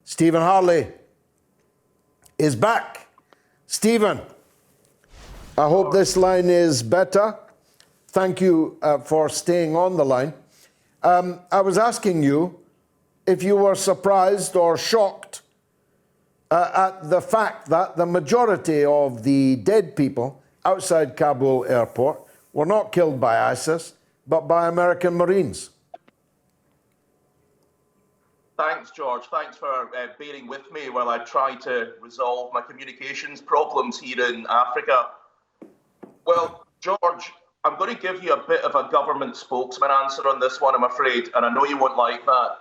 Stephen Harley is back. Stephen, I hope this line is better. Thank you for staying on the line. I was asking you if you were surprised or shocked at the fact that the majority of the dead people outside Kabul airport were not killed by ISIS, but by American Marines. Thanks, George. Thanks for bearing with me while I try to resolve my communications problems here in Africa. Well, George, I'm going to give you a bit of a government spokesman answer on this one, I'm afraid, and I know you won't like that.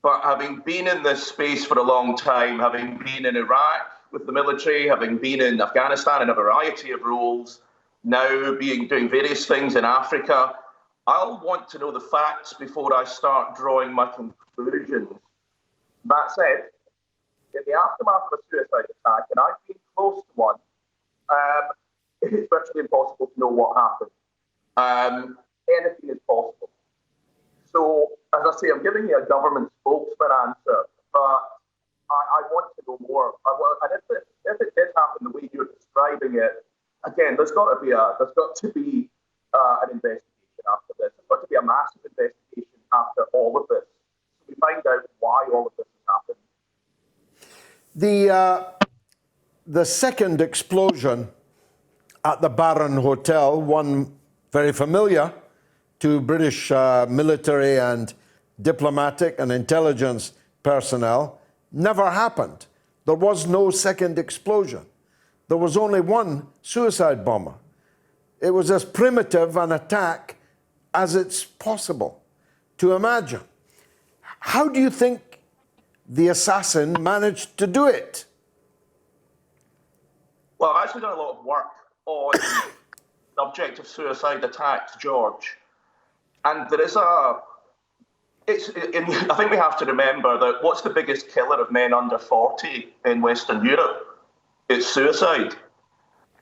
But having been in this space for a long time, having been in Iraq with the military, having been in Afghanistan in a variety of roles, now doing various things in Africa, I'll want to know the facts before I start drawing my conclusions. That said, in the aftermath of a suicide attack, and I've been close to one, it's virtually impossible to know what happened. Anything is possible. So, as I say, I'm giving you a government spokesman answer, but I want to know more. And if it did happen the way you're describing it, again, there's got to be an investigation after this. There's got to be a massive investigation after all of this. So we find out why all of this has happened. The second explosion at the Baron Hotel, one very familiar to British military and diplomatic and intelligence personnel, never happened. There was no second explosion. There was only one suicide bomber. It was as primitive an attack as it's possible to imagine. How do you think the assassin managed to do it? Well, I've actually done a lot of work on the subject of suicide attacks, George. And there is I think we have to remember that what's the biggest killer of men under 40 in Western Europe? It's suicide.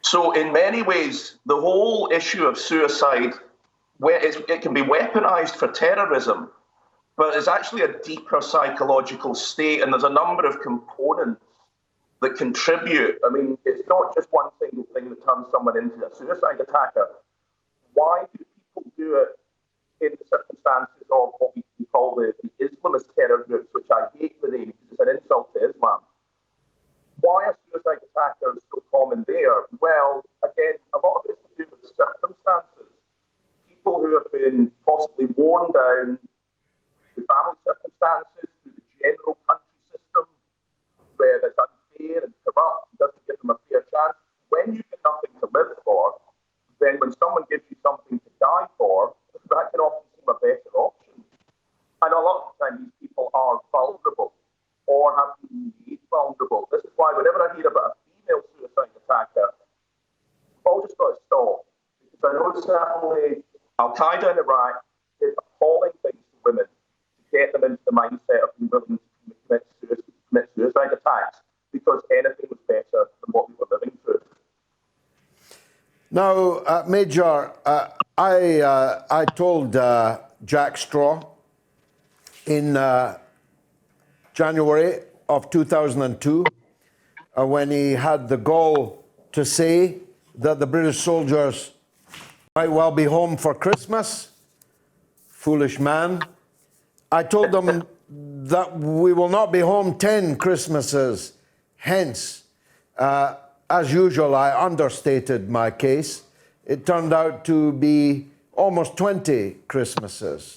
So in many ways, the whole issue of suicide, it can be weaponized for terrorism, but it's actually a deeper psychological state, and there's a number of components that contribute. I mean, it's not just one single thing that turns someone into a suicide attacker. Why do people do it in the circumstances of what we call the Islamist terror groups, which I hate the name because it's an insult to Islam? Why are suicide attackers so common there? Well, again, a lot of it's to do with circumstances. People who have been possibly worn down through family circumstances, through the general country system, where it's unfair and corrupt, doesn't give them a fair chance. When you've got nothing to live for, then when someone gives you something to die for, that can often seem a better option. And a lot of the time, these people are vulnerable or have been made vulnerable. This is why whenever I hear about a female suicide attacker, we've all just got to stop. Because I know certainly Al-Qaeda in Iraq is appalling things to women to get them into the mindset of being willing to commit suicide attacks, because anything was better than what we were living through. Now, Major, I told Jack Straw in January of 2002, when he had the gall to say that the British soldiers might well be home for Christmas. Foolish man. I told them that we will not be home 10 Christmases hence. As usual, I understated my case. It turned out to be almost 20 Christmases